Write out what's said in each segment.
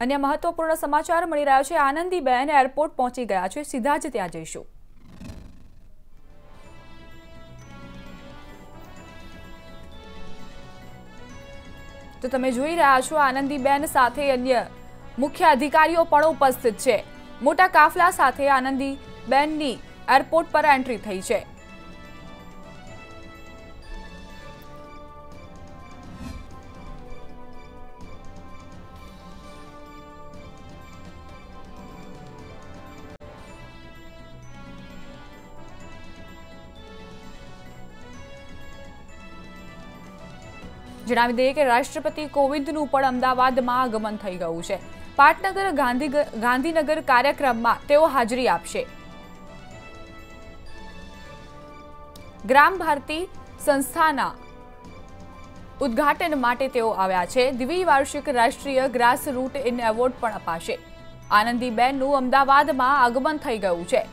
अन्य महत्वपूर्ण समाचार मળી રહ્યા છે। આનંદીબેન એરપોર્ટ પહોંચી ગયા છે, સીધા જ ત્યાં જઈશું। તો તમે જોઈ રહ્યા છો આનંદીબેન સાથે અન્ય મુખ્ય અધિકારીઓ પણ ઉપસ્થિત છે। મોટા કાફલા સાથે આનંદીબેનની એરપોર્ટ પર એન્ટ્રી થઈ છે। જણાવી દઈએ કે રાષ્ટ્રપતિ કોવિંદનું પણ અમદાવાદમાં આગમન થઈ ગયું છે। પાટનગર ગાંધીનગર કાર્યક્રમમાં તેઓ હાજરી આપશે। ગ્રામ ભારતી સંસ્થાના ઉદ્ઘાટન માટે તેઓ આવ્યા છે। દ્વિવાર્ષિક રાષ્ટ્રીય ગ્રાસ રૂટ ઇન એવોર્ડ પણ અપાશે। આનંદીબેનનું અમદાવાદમાં આગમન થઈ ગયું છે।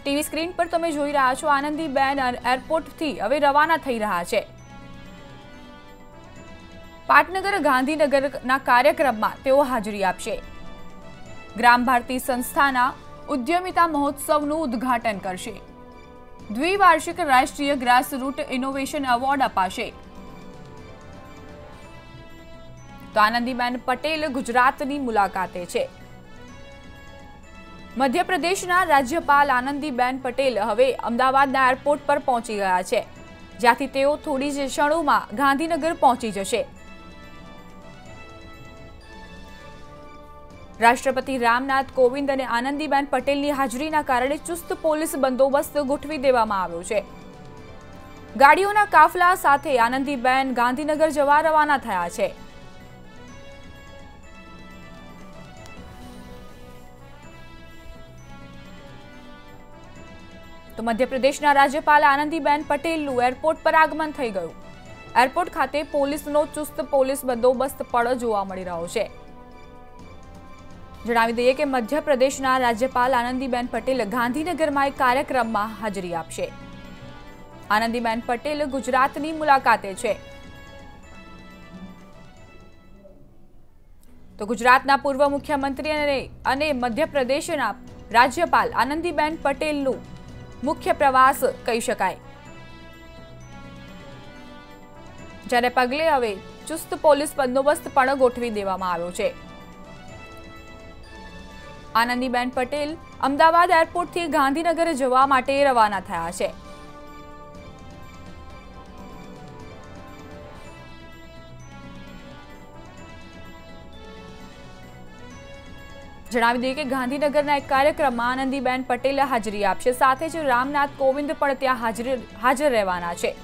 ટીવી સ્ક્રીન પર તમે જોઈ રહ્યા છો આનંદીબેન એરપોર્ટથી હવે રવાના થઈ રહ્યા છે। પાટનગર ગાંધીનગરના કાર્યક્રમમાં તેઓ હાજરી આપશે। ગ્રામ ભારતી સંસ્થાના ઉદ્યમિતા મહોત્સવનું ઉદ્ઘાટન કરશે। દ્વિવાર્ષિક રાષ્ટ્રીય ગ્રાસ રૂટ ઇનોવેશન એવોર્ડ અપાશે। તો આનંદીબેન પટેલ ગુજરાતની મુલાકાતે છે। મધ્યપ્રદેશના રાજ્યપાલ આનંદીબેન પટેલ હવે અમદાવાદના એરપોર્ટ પર પહોંચી ગયા છે, જ્યાંથી તેઓ થોડી જ ક્ષણોમાં ગાંધીનગર પહોંચી જશે। રાષ્ટ્રપતિ રામનાથ કોવિંદ અને આનંદીબેન પટેલની હાજરીના કારણે ચુસ્ત પોલીસ બંદોબસ્ત ગોઠવી દેવામાં આવ્યો છે। ગાડીઓના કાફલા સાથે આનંદીબેન ગાંધીનગર જવા રવાના થયા છે। તો મધ્યપ્રદેશના રાજ્યપાલ આનંદીબેન પટેલનું એરપોર્ટ પર આગમન થઈ ગયું। એરપોર્ટ ખાતે પોલીસનો ચુસ્ત પોલીસ બંદોબસ્ત પણ જોવા મળી રહ્યો છે। જણાવી દઈએ કે મધ્યપ્રદેશના રાજ્યપાલ આનંદીબેન પટેલ ગાંધીનગરમાં એક કાર્યક્રમમાં હાજરી આપશે। આનંદીબેન પટેલ ગુજરાતની મુલાકાતે છે। તો ગુજરાતના પૂર્વ મુખ્યમંત્રી અને મધ્યપ્રદેશના રાજ્યપાલ આનંદીબેન પટેલનું મુખ્ય પ્રવાસ કહી શકાય, જેને પગલે હવે ચુસ્ત પોલીસ બંદોબસ્ત પણ ગોઠવી દેવામાં આવ્યો છે। આનંદીબેન પટેલ અમદાવાદ એરપોર્ટથી ગાંધીનગર જવા માટે રવાના થયા છે। જણાવી દઈએ કે ગાંધીનગરના એક કાર્યક્રમમાં આનંદીબેન પટેલ હાજરી આપશે, સાથે જ રામનાથ કોવિંદ પણ ત્યાં હાજર રહેવાના છે।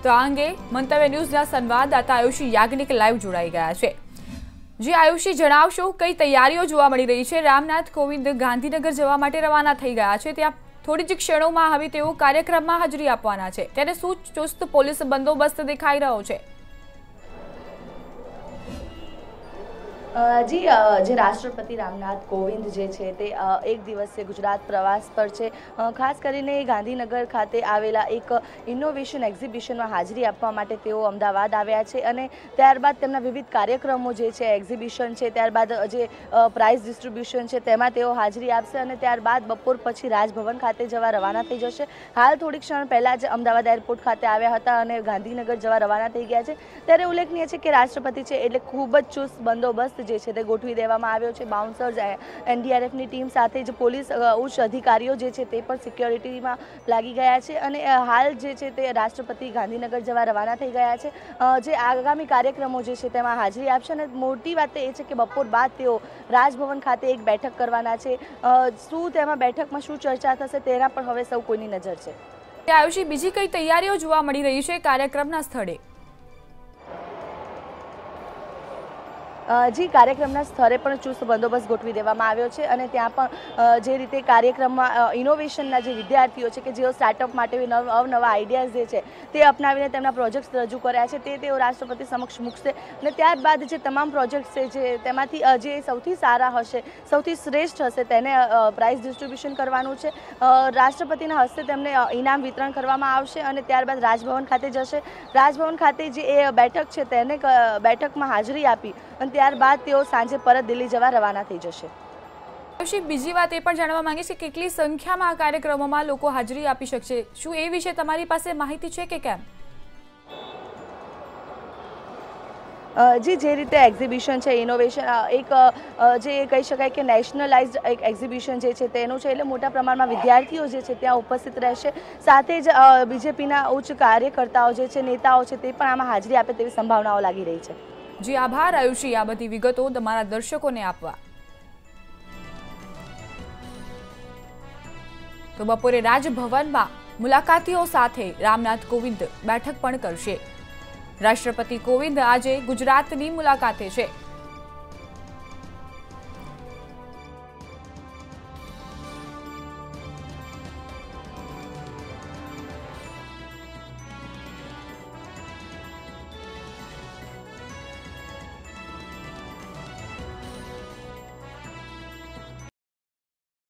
તો આ અંગે મંતવ્ય ન્યૂઝના સંવાદદાતા આયુષી યાજ્ઞિક લાઈવ જોડાઈ ગયા છે। જે આયુષી, જણાવશો કઈ તૈયારીઓ જોવા મળી રહી છે? રામનાથ કોવિંદ ગાંધીનગર જવા માટે રવાના થઈ ગયા છે, ત્યાં થોડી જ ક્ષણોમાં હવે તેઓ કાર્યક્રમમાં હાજરી આપવાના છે, ત્યારે શું ચુસ્ત પોલીસ બંદોબસ્ત દેખાઈ રહ્યો છે? જી, જે રાષ્ટ્રપતિ રામનાથ કોવિંદ જે છે તે એક દિવસીય ગુજરાત પ્રવાસ પર છે। ખાસ કરીને ગાંધીનગર ખાતે આવેલા એક ઇનોવેશન એક્ઝિબિશનમાં હાજરી આપવા માટે તેઓ અમદાવાદ આવ્યા છે અને ત્યારબાદ તેમના વિવિધ કાર્યક્રમો જે છે, એક્ઝિબિશન છે, ત્યારબાદ જે પ્રાઇઝ ડિસ્ટ્રીબ્યુશન છે તેમાં તેઓ હાજરી આપશે અને ત્યારબાદ બપોર પછી રાજભવન ખાતે જવા રવાના થઈ જશે। હાલ થોડી ક્ષણ પહેલાં જ અમદાવાદ એરપોર્ટ ખાતે આવ્યા હતા અને ગાંધીનગર જવા રવાના થઈ ગયા છે। ત્યારે ઉલ્લેખનીય છે કે રાષ્ટ્રપતિ છે એટલે ખૂબ જ ચુસ્ત બંદોબસ્ત જે છે તે ગોઠવી દેવામાં આવ્યો છે। બાઉન્સર્સ, એનડીઆરએફની ટીમ સાથે જ પોલીસ ઉચ્ચ અધિકારીઓ જે છે તે પણ સિક્યોરિટીમાં લાગી ગયા છે અને હાલ જે છે તે રાષ્ટ્રપતિ ગાંધીનગર જવા રવાના થઈ ગયા છે। જે આગામી કાર્યક્રમો જે છે તેમાં હાજરી આપશે અને મોટી વાત એ છે કે બપોર બાદ તેઓ રાજભવન ખાતે એક બેઠક કરવાના છે। શું તેમાં બેઠકમાં શું ચર્ચા થશે તેના પર હવે સૌ કોઈની નજર છે। આયુષી, બીજી કઈ તૈયારીઓ જોવા મળી રહી છે કાર્યક્રમના સ્થળે? જી, કાર્યક્રમના સ્થળે પણ ચુસ્ત બંદોબસ્ત ગોઠવી દેવામાં આવ્યો છે અને ત્યાં પણ જે રીતે કાર્યક્રમમાં ઇનોવેશનના જે વિદ્યાર્થીઓ છે કે જેઓ સ્ટાર્ટઅપ માટે અવનવા આઈડિયાઝ જે છે તે અપનાવીને તેમના પ્રોજેક્ટ્સ રજૂ કર્યા છે તેઓ રાષ્ટ્રપતિ સમક્ષ મૂકશે અને ત્યારબાદ જે તમામ પ્રોજેક્ટ્સ છે જે તેમાંથી જે સૌથી સારા હશે, સૌથી શ્રેષ્ઠ હશે તેને પ્રાઇઝ ડિસ્ટ્રીબ્યુશન કરવાનું છે. રાષ્ટ્રપતિના હસ્તે તેમને ઇનામ વિતરણ કરવામાં આવશે અને ત્યારબાદ રાજભવન ખાતે જશે. રાજભવન ખાતે જે એ બેઠક છે તેને બેઠકમાં હાજરી આપી અને ત્યારબાદ તેઓ સાંજે પરત દિલ્હી જવા રવાના થઈ જશે. બીજી વાત એ પણ જાણવા માંગીશ કે કેટલી સંખ્યામાં આ કાર્યક્રમોમાં લોકો હાજરી આપી શકશે? શું એ વિશે તમારી પાસે માહિતી છે કે કેમ? જી, જે રીતે એક્ઝિબિશન છે, ઇનોવેશન એક જે કહી શકાય કે નેશનલાઇઝ્ડ એક એક્ઝિબિશન જે છે તેનું છે એટલે મોટા પ્રમાણમાં વિદ્યાર્થીઓ જે છે ત્યાં ઉપસ્થિત રહેશે. સાથે જ બીજેપીના ઉચ્ચ કાર્યકર્તાઓ જે છે, નેતાઓ છે તે પણ આમાં હાજરી આપે તેવી સંભાવનાઓ લાગી રહી છે. જી, આભાર આયુષી આ બધી વિગતો તમારા દર્શકોને આપવા. તો બપોરે રાજભવનમાં મુલાકાતીઓ સાથે રામનાથ કોવિંદ બેઠક પણ કરશે. રાષ્ટ્રપતિ કોવિંદ આજે ગુજરાતની મુલાકાતે છે.